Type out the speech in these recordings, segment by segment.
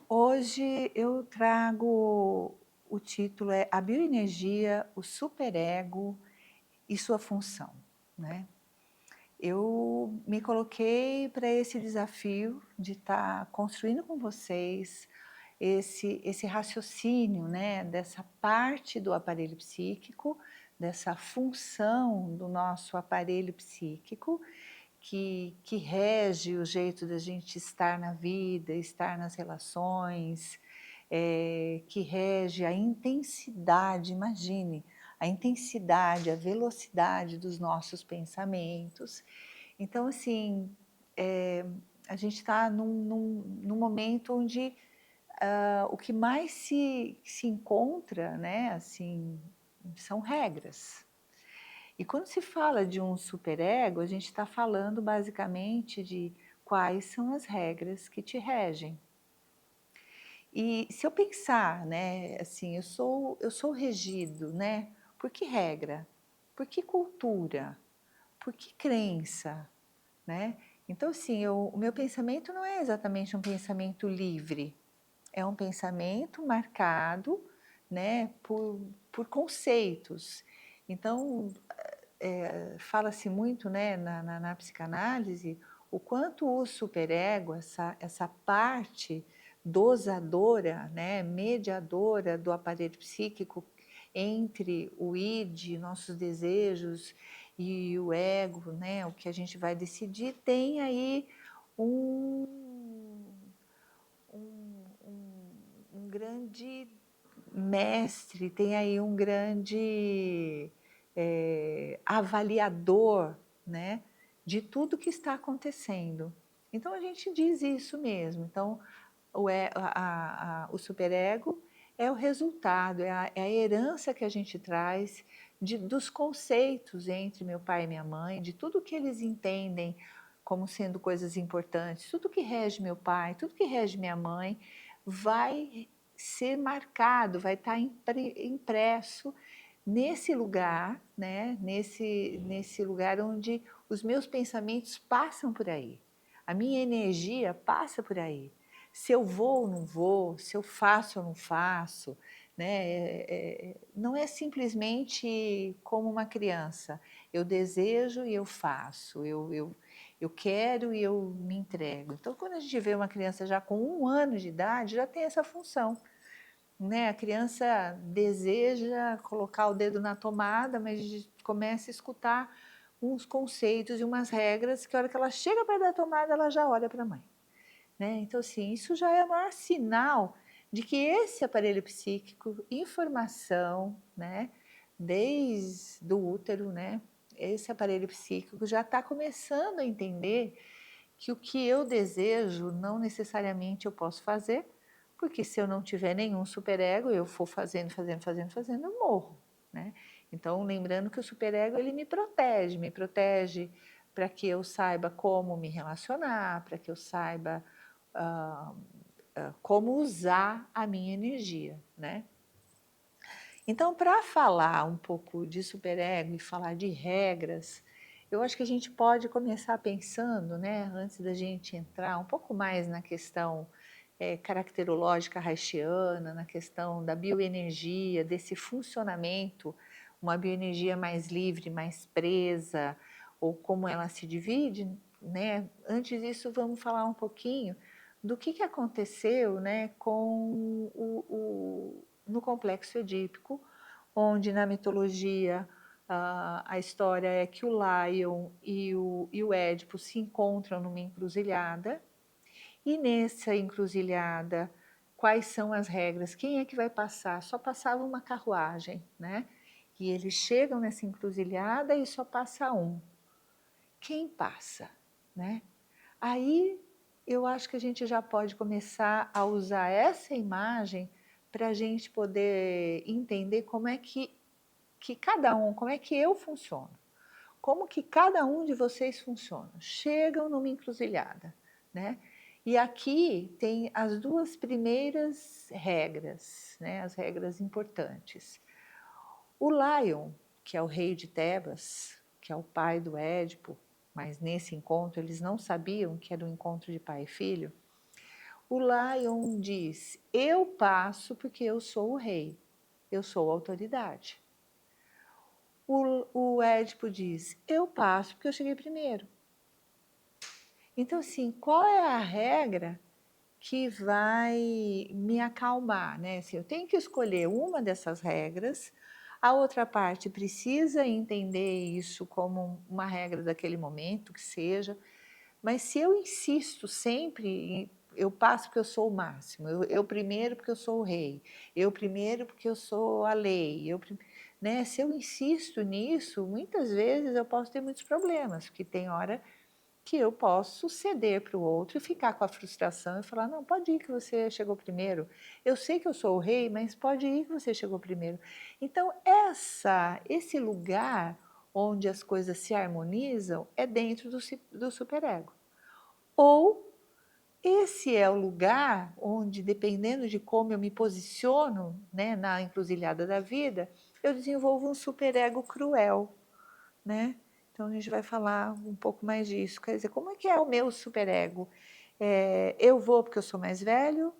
Hoje eu trago o título é A Bioenergia, o Superego e sua função, né. Eu me coloquei para esse desafio de estar construindo com vocês esse raciocínio, né, dessa parte do aparelho psíquico, dessa função do nosso aparelho psíquico, que rege o jeito da gente estar na vida, estar nas relações, que rege a intensidade, imagine, a intensidade, a velocidade dos nossos pensamentos. Então, assim, eh, a gente está num momento onde, o que mais se encontra, né, assim, são regras. E quando se fala de um superego, a gente está falando basicamente de quais são as regras que te regem. E se eu pensar, né, assim, eu sou regido, né, por que regra? Por que cultura? Por que crença, né? Então, assim, o meu pensamento não é exatamente um pensamento livre, é um pensamento marcado, né, por conceitos. Então, fala-se muito, né, na psicanálise, o quanto o superego, essa parte dosadora, né, mediadora do aparelho psíquico entre o id, nossos desejos, e o ego, né, o que a gente vai decidir, tem aí um, um grande mestre, tem aí um grande avaliador, né, de tudo que está acontecendo. Então a gente diz isso mesmo. Então o superego é o resultado, é a herança que a gente traz dos conceitos entre meu pai e minha mãe, de tudo que eles entendem como sendo coisas importantes, tudo que rege meu pai, tudo que rege minha mãe, vai ser marcado, vai estar impresso nesse lugar, né? Nesse lugar onde os meus pensamentos passam por aí, a minha energia passa por aí. Se eu vou ou não vou, se eu faço ou não faço, né? Não é simplesmente como uma criança. Eu desejo e eu faço, eu quero e eu me entrego. Então, quando a gente vê uma criança já com 1 ano de idade, já tem essa função, né? A criança deseja colocar o dedo na tomada, mas começa a escutar uns conceitos e umas regras que a hora que ela chega perto da tomada, ela já olha para a mãe, né? Então, assim, isso já é o maior sinal de que esse aparelho psíquico, informação, né, desde o útero, né, esse aparelho psíquico já está começando a entender que o que eu desejo não necessariamente eu posso fazer, porque se eu não tiver nenhum superego, eu for fazendo, fazendo, fazendo, fazendo, eu morro, né? Então, lembrando que o superego ele me protege para que eu saiba como me relacionar, para que eu saiba ah, como usar a minha energia, né? Então, para falar um pouco de superego e falar de regras, eu acho que a gente pode começar pensando, né, antes da gente entrar um pouco mais na questão caracterológica haitiana, na questão da bioenergia, desse funcionamento, uma bioenergia mais livre, mais presa, ou como ela se divide, né? Antes disso, vamos falar um pouquinho do que aconteceu, né, com no complexo edípico, onde na mitologia a história é que o Lion e o Édipo se encontram numa encruzilhada, e nessa encruzilhada, quais são as regras? Quem é que vai passar? Só passava uma carruagem, né? E eles chegam nessa encruzilhada e só passa um. Quem passa, né? Aí eu acho que a gente já pode começar a usar essa imagem para a gente poder entender como é que cada um, como é que eu funciono, como que cada um de vocês funciona. Chegam numa encruzilhada, né? E aqui tem as duas primeiras regras, né? As regras importantes. O Lion, que é o rei de Tebas, que é o pai do Édipo, mas nesse encontro eles não sabiam que era um encontro de pai e filho. O Lion diz, eu passo porque eu sou o rei, eu sou a autoridade. O Édipo diz, eu passo porque eu cheguei primeiro. Então, assim, qual é a regra que vai me acalmar, né? Assim, eu tenho que escolher uma dessas regras, a outra parte precisa entender isso como uma regra daquele momento, que seja, mas se eu insisto sempre, eu passo porque eu sou o máximo, eu primeiro porque eu sou o rei, eu primeiro porque eu sou a lei, né? Se eu insisto nisso, muitas vezes eu posso ter muitos problemas, porque tem hora que eu posso ceder para o outro e ficar com a frustração e falar, não, pode ir que você chegou primeiro. Eu sei que eu sou o rei, mas pode ir que você chegou primeiro. Então, esse lugar onde as coisas se harmonizam é dentro do superego. Ou esse é o lugar onde, dependendo de como eu me posiciono, né, na encruzilhada da vida, eu desenvolvo um superego cruel, né? Então, a gente vai falar um pouco mais disso. Quer dizer, como é que é o meu superego? Eu vou porque eu sou mais velho,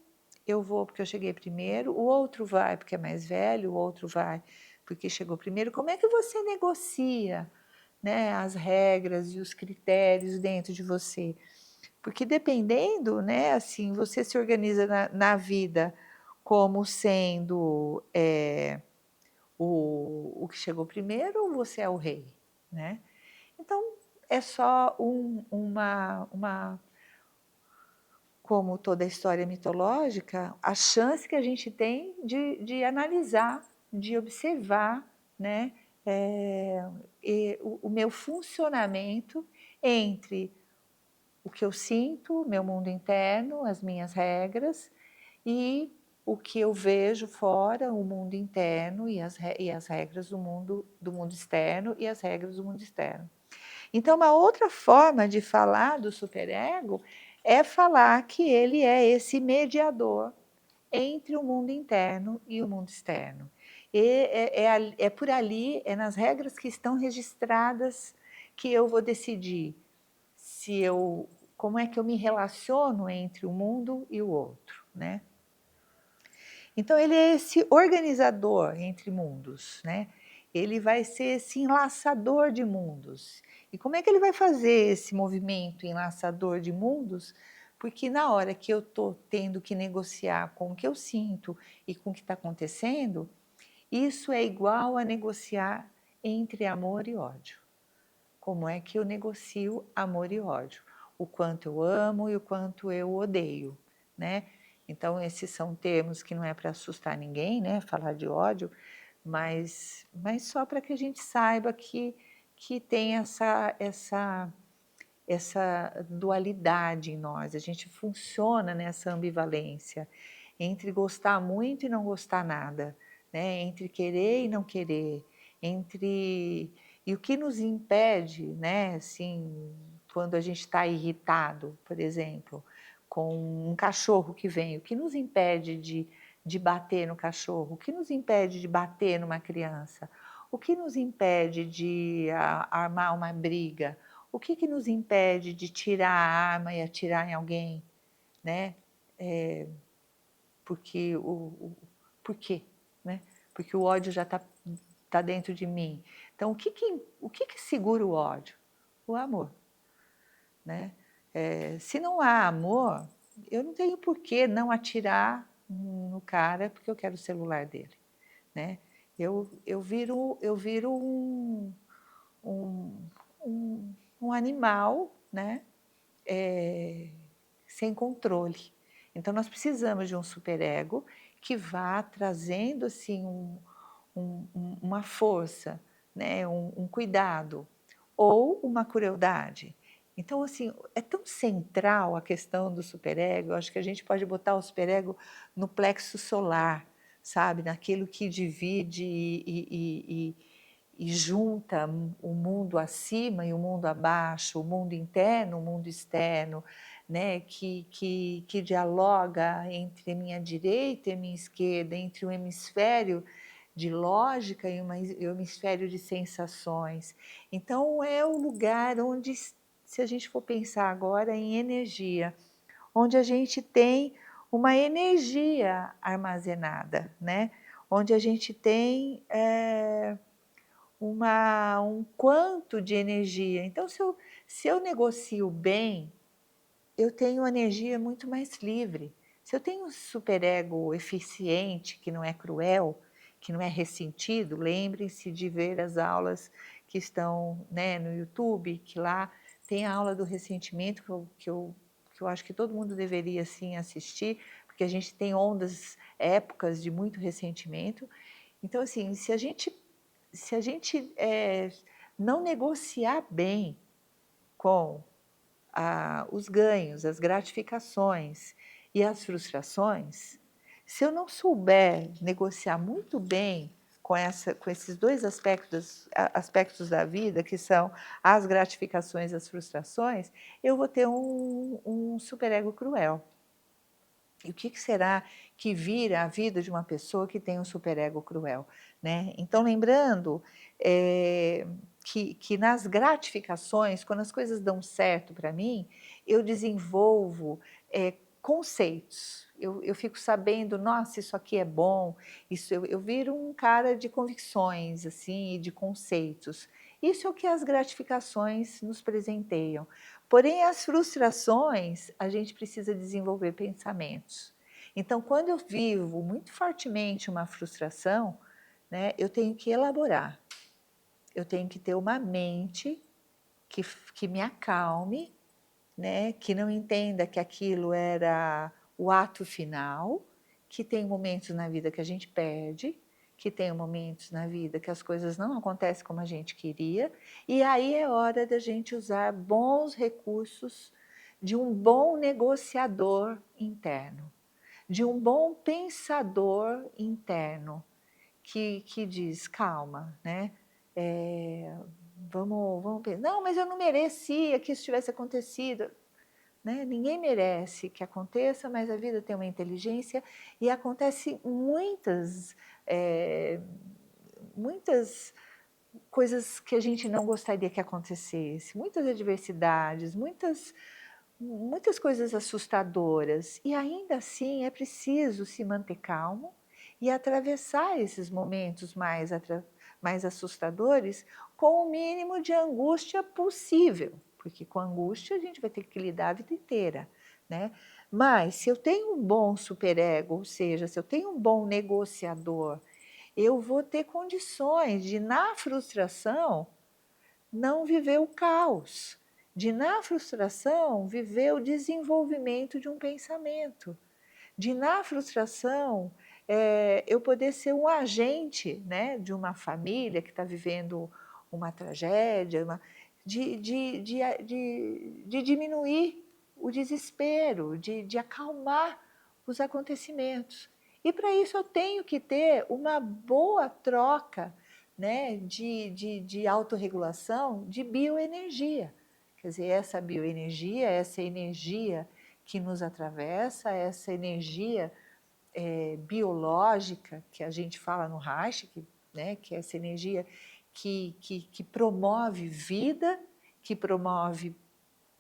eu vou porque eu cheguei primeiro, o outro vai porque é mais velho, o outro vai porque chegou primeiro. Como é que você negocia, né, as regras e os critérios dentro de você? Porque dependendo, né, assim, você se organiza na vida como sendo o que chegou primeiro ou você é o rei, né? Então, é só como toda a história mitológica, a chance que a gente tem de analisar, de observar, né, o meu funcionamento entre o que eu sinto, meu mundo interno, as minhas regras, e o que eu vejo fora, o mundo interno e as regras do mundo externo e as regras do mundo externo. Então, uma outra forma de falar do superego é falar que ele é esse mediador entre o mundo interno e o mundo externo. É por ali, é nas regras que estão registradas que eu vou decidir como é que eu me relaciono entre o mundo e o outro, né? Então, ele é esse organizador entre mundos, né? Ele vai ser esse enlaçador de mundos. E como é que ele vai fazer esse movimento enlaçador de mundos? Porque na hora que eu estou tendo que negociar com o que eu sinto e com o que está acontecendo, isso é igual a negociar entre amor e ódio. Como é que eu negocio amor e ódio? O quanto eu amo e o quanto eu odeio, né? Então, esses são termos que não é para assustar ninguém, né? Falar de ódio, mas só para que a gente saiba que tem essa dualidade em nós. A gente funciona nessa ambivalência entre gostar muito e não gostar nada, né? Entre querer e não querer, e o que nos impede, né? Assim, quando a gente está irritado, por exemplo, com um cachorro que vem, o que nos impede de bater no cachorro? O que nos impede de bater numa criança? O que nos impede de armar uma briga? O que nos impede de tirar a arma e atirar em alguém, né? Porque por quê, né? Porque o ódio já tá dentro de mim. Então, o que segura o ódio? O amor, né? Se não há amor, eu não tenho por que não atirar no cara porque eu quero o celular dele, né? Eu viro um, um animal, né? Sem controle. Então, nós precisamos de um superego que vá trazendo assim uma força, né? um cuidado ou uma crueldade. Então, assim, é tão central a questão do superego, eu acho que a gente pode botar o superego no plexo solar, sabe? Naquilo que divide e junta o mundo acima e o mundo abaixo, o mundo interno, o mundo externo, né? que dialoga entre a minha direita e a minha esquerda, entre o hemisfério de lógica e o hemisfério de sensações. Então, é o lugar onde, se a gente for pensar agora em energia, onde a gente tem uma energia armazenada, né? Onde a gente tem um quanto de energia. Então, se eu negocio bem, eu tenho uma energia muito mais livre. Se eu tenho um superego eficiente, que não é cruel, que não é ressentido, lembrem-se de ver as aulas que estão, né, no YouTube, que lá tem a aula do ressentimento, que eu acho que todo mundo deveria sim assistir, porque a gente tem épocas de muito ressentimento. Então, assim, se a gente não negociar bem com os ganhos, as gratificações e as frustrações, se eu não souber negociar muito bem com esses dois aspectos da vida, que são as gratificações e as frustrações, eu vou ter um superego cruel. E o que será que vira a vida de uma pessoa que tem um superego cruel, né? Então, lembrando que nas gratificações, quando as coisas dão certo para mim, eu desenvolvo conceitos. Eu fico sabendo, nossa, isso aqui é bom, eu viro um cara de convicções, assim, e de conceitos. Isso é o que as gratificações nos presenteiam. Porém, as frustrações, a gente precisa desenvolver pensamentos. Então, quando eu vivo muito fortemente uma frustração, né, eu tenho que elaborar. Eu tenho que ter uma mente que me acalme, né, que não entenda que aquilo era o ato final, que tem momentos na vida que a gente perde, que tem momentos na vida que as coisas não acontecem como a gente queria, e aí é hora da gente usar bons recursos de um bom negociador interno, de um bom pensador interno, que diz, calma, né? Vamos pensar, não, mas eu não merecia que isso tivesse acontecido. Né? Ninguém merece que aconteça, mas a vida tem uma inteligência e acontece muitas coisas que a gente não gostaria que acontecesse, muitas adversidades, muitas coisas assustadoras. E ainda assim é preciso se manter calmo e atravessar esses momentos mais assustadores com o mínimo de angústia possível, porque com angústia a gente vai ter que lidar a vida inteira, né? Mas se eu tenho um bom superego, ou seja, se eu tenho um bom negociador, eu vou ter condições de, na frustração, não viver o caos, de, na frustração, viver o desenvolvimento de um pensamento, de, na frustração, eu poder ser um agente, né, de uma família que está vivendo uma tragédia, de diminuir o desespero, de acalmar os acontecimentos. E para isso eu tenho que ter uma boa troca, né, de autorregulação, de bioenergia. Quer dizer, essa bioenergia, essa energia que nos atravessa, essa energia biológica que a gente fala no Reich, né, que é essa energia que promove vida, que promove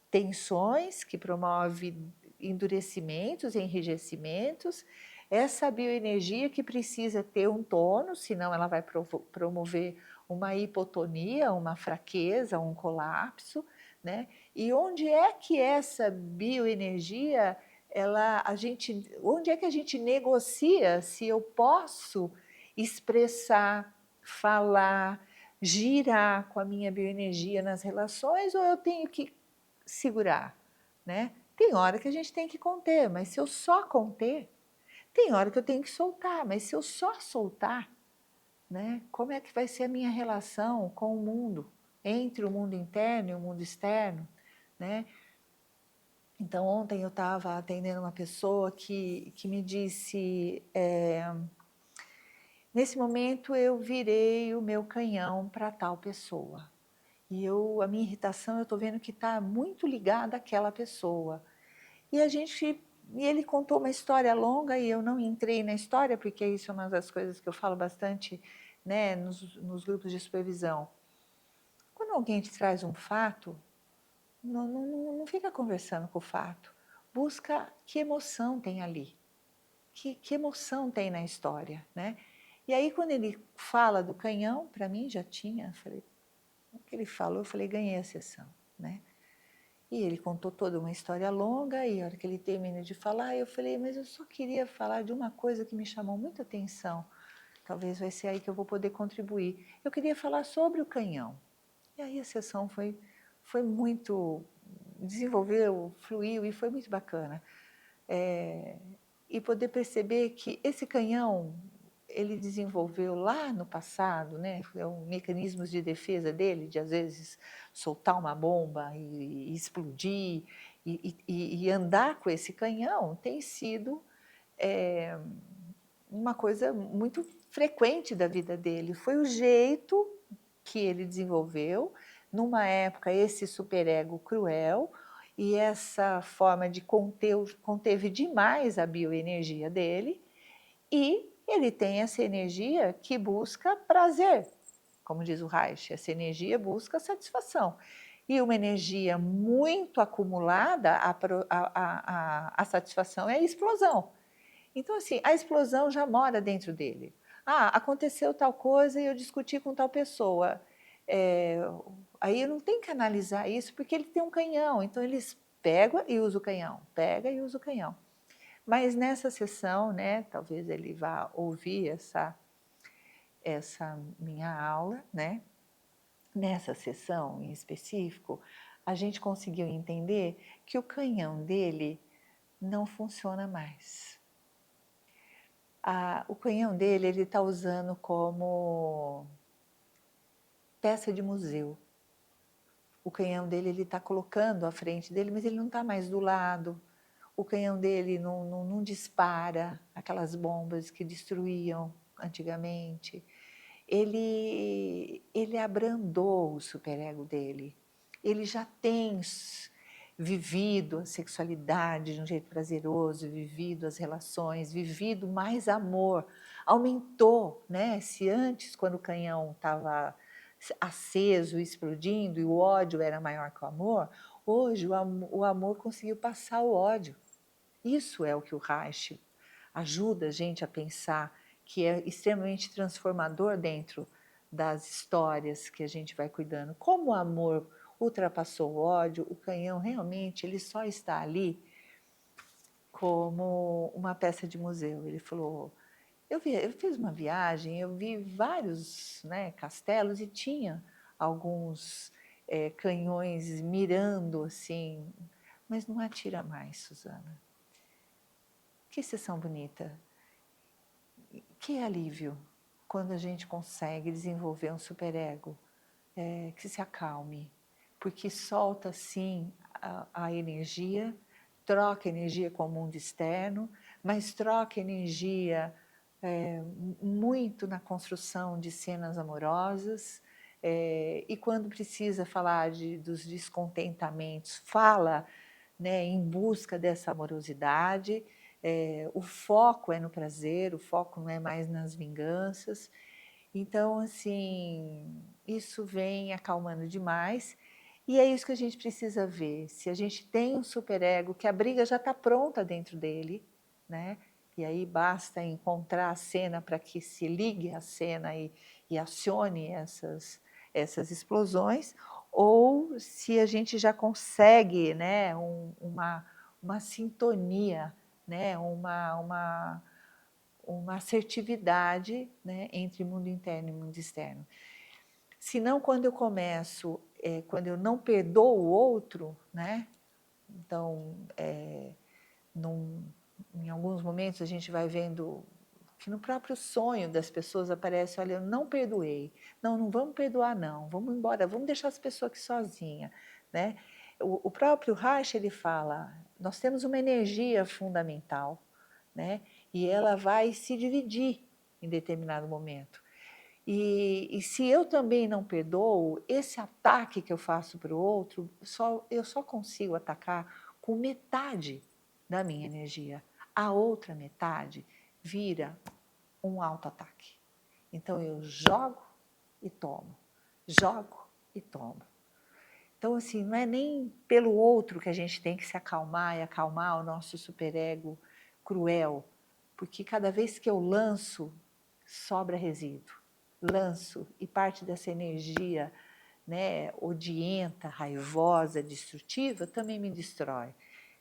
tensões, que promove endurecimentos, enrijecimentos, essa bioenergia que precisa ter um tônus, senão ela vai promover uma hipotonia, uma fraqueza, um colapso, né? E onde é que essa bioenergia, onde é que a gente negocia se eu posso expressar, falar, girar com a minha bioenergia nas relações, ou eu tenho que segurar, né? Tem hora que a gente tem que conter, mas se eu só conter, tem hora que eu tenho que soltar, mas se eu só soltar, né? Como é que vai ser a minha relação com o mundo, entre o mundo interno e o mundo externo, né? Então, ontem eu estava atendendo uma pessoa que me disse, nesse momento eu virei o meu canhão para tal pessoa. E a minha irritação, eu estou vendo que está muito ligada àquela pessoa. E ele contou uma história longa e eu não entrei na história, porque isso é uma das coisas que eu falo bastante, né, nos grupos de supervisão. Quando alguém te traz um fato, não fica conversando com o fato. busca que emoção tem ali, que emoção tem na história, né? E aí quando ele fala do canhão, para mim já tinha, falei, o que ele falou, eu falei, ganhei a sessão, né? E ele contou toda uma história longa, e a hora que ele termina de falar, eu falei, mas eu só queria falar de uma coisa que me chamou muita atenção. Talvez vai ser aí que eu vou poder contribuir. Eu queria falar sobre o canhão. E aí a sessão foi muito, desenvolveu, fluiu e foi muito bacana. E poder perceber que esse canhão, ele desenvolveu lá no passado, né, mecanismos de defesa dele, de às vezes soltar uma bomba e explodir, e andar com esse canhão tem sido uma coisa muito frequente da vida dele. Foi o jeito que ele desenvolveu, numa época, esse superego cruel, e essa forma de conteve demais a bioenergia dele, e ele tem essa energia que busca prazer, como diz o Reich, essa energia busca satisfação. E uma energia muito acumulada, a satisfação é a explosão. Então, assim, a explosão já mora dentro dele. Ah, aconteceu tal coisa e eu discuti com tal pessoa. Aí eu não tenho que analisar isso porque ele tem um canhão, então eles pegam e usam o canhão, pega e usa o canhão. Mas nessa sessão, né, talvez ele vá ouvir essa minha aula, né? Nessa sessão em específico, a gente conseguiu entender que o canhão dele não funciona mais. O canhão dele ele está usando como peça de museu. O canhão dele ele está colocando à frente dele, mas ele não está mais do lado. O canhão dele não dispara aquelas bombas que destruíam antigamente. Ele abrandou o superego dele. Ele já tem vivido a sexualidade de um jeito prazeroso, vivido as relações, vivido mais amor. Aumentou, né? Se antes, quando o canhão estava aceso, explodindo, e o ódio era maior que o amor, hoje o amor conseguiu passar o ódio. Isso é o que o Reich ajuda a gente a pensar, que é extremamente transformador dentro das histórias que a gente vai cuidando. Como o amor ultrapassou o ódio, o canhão realmente ele só está ali como uma peça de museu. Ele falou, eu fiz uma viagem, eu vi vários, né, castelos e tinha alguns canhões mirando assim, mas não atira mais, Suzana. Que sessão bonita. Que alívio quando a gente consegue desenvolver um superego que se acalme, porque solta sim a energia, troca energia com o mundo externo, mas troca energia muito na construção de cenas amorosas, e quando precisa falar dos descontentamentos, fala, né, em busca dessa amorosidade. O foco é no prazer, o foco não é mais nas vinganças. Então, assim, isso vem acalmando demais. E é isso que a gente precisa ver. Se a gente tem um superego, que a briga já está pronta dentro dele, né? E aí basta encontrar a cena para que se ligue à cena e acione essas explosões, ou se a gente já consegue, né, uma sintonia, né, uma assertividade, né, entre mundo interno e mundo externo. Senão, quando eu começo, quando eu não perdoo o outro, né, então, em alguns momentos a gente vai vendo que no próprio sonho das pessoas aparece, olha, eu não perdoei, não vamos perdoar não, vamos embora, vamos deixar as pessoas aqui sozinhas, né? O próprio Reich, ele fala, nós temos uma energia fundamental, né? E ela vai se dividir em determinado momento. E se eu também não perdoo, esse ataque que eu faço para o outro, eu só consigo atacar com metade da minha energia. A outra metade vira um auto-ataque. Então eu jogo e tomo, jogo e tomo. Então, assim, não é nem pelo outro que a gente tem que se acalmar e acalmar o nosso superego cruel, porque cada vez que eu lanço, sobra resíduo. Lanço e parte dessa energia, né, odienta, raivosa, destrutiva, também me destrói.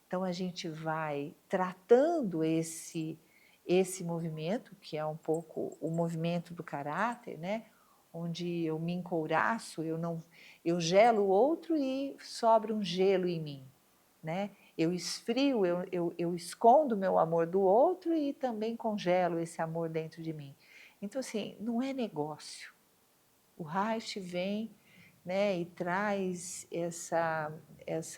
Então, a gente vai tratando esse movimento, que é um pouco o movimento do caráter, né? Onde eu me encouraço, eu gelo o outro e sobra um gelo em mim, né? Eu esfrio, eu escondo o meu amor do outro e também congelo esse amor dentro de mim. Então, assim, não é negócio. O Reich vem, né, e traz essa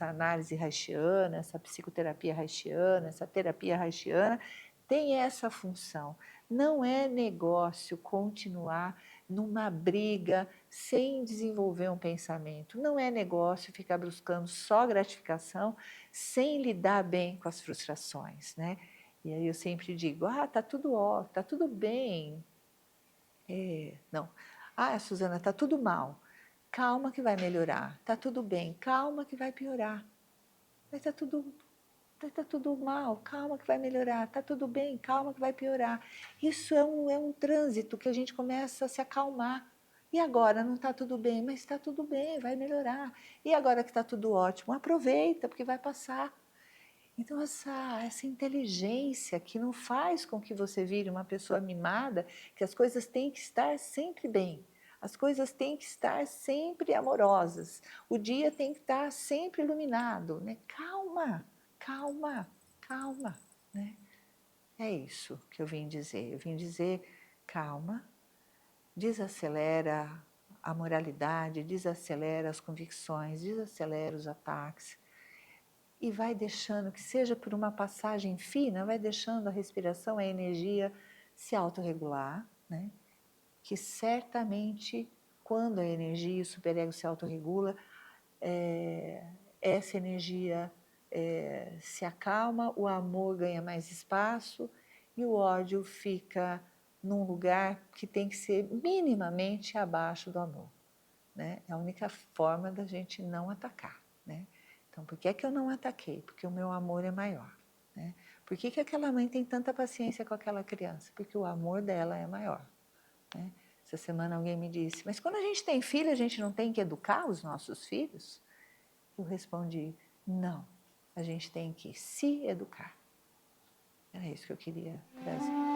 análise reichiana, essa psicoterapia reichiana, essa terapia reichiana, tem essa função. Não é negócio continuar numa briga sem desenvolver um pensamento. Não é negócio ficar buscando só gratificação sem lidar bem com as frustrações, né? E aí eu sempre digo, tá tudo ó, tá tudo bem. Não. Suzana, tá tudo mal. Calma que vai melhorar. Tá tudo bem. Calma que vai piorar. Mas tá tudo mal. Calma que vai melhorar. Tá tudo bem. Calma que vai piorar. Isso é um trânsito que a gente começa a se acalmar. E agora não está tudo bem, mas está tudo bem, vai melhorar. E agora que está tudo ótimo, aproveita, porque vai passar. Então, essa inteligência que não faz com que você vire uma pessoa mimada, que as coisas têm que estar sempre bem, as coisas têm que estar sempre amorosas, o dia tem que estar sempre iluminado, né? Calma, calma, calma, né? É isso que eu vim dizer. Eu vim dizer, calma, desacelera a moralidade, desacelera as convicções, desacelera os ataques, e vai deixando, que seja por uma passagem fina, vai deixando a respiração, a energia se autorregular, né? Que certamente, quando a energia, o superego se autorregula, essa energia se acalma, o amor ganha mais espaço e o ódio fica num lugar que tem que ser minimamente abaixo do amor, né? É a única forma da gente não atacar, né? Então, por que é que eu não ataquei? Porque o meu amor é maior, né? Por que que aquela mãe tem tanta paciência com aquela criança? Porque o amor dela é maior, né? Essa semana alguém me disse, mas quando a gente tem filho, a gente não tem que educar os nossos filhos? Eu respondi, não, a gente tem que se educar. Era isso que eu queria trazer.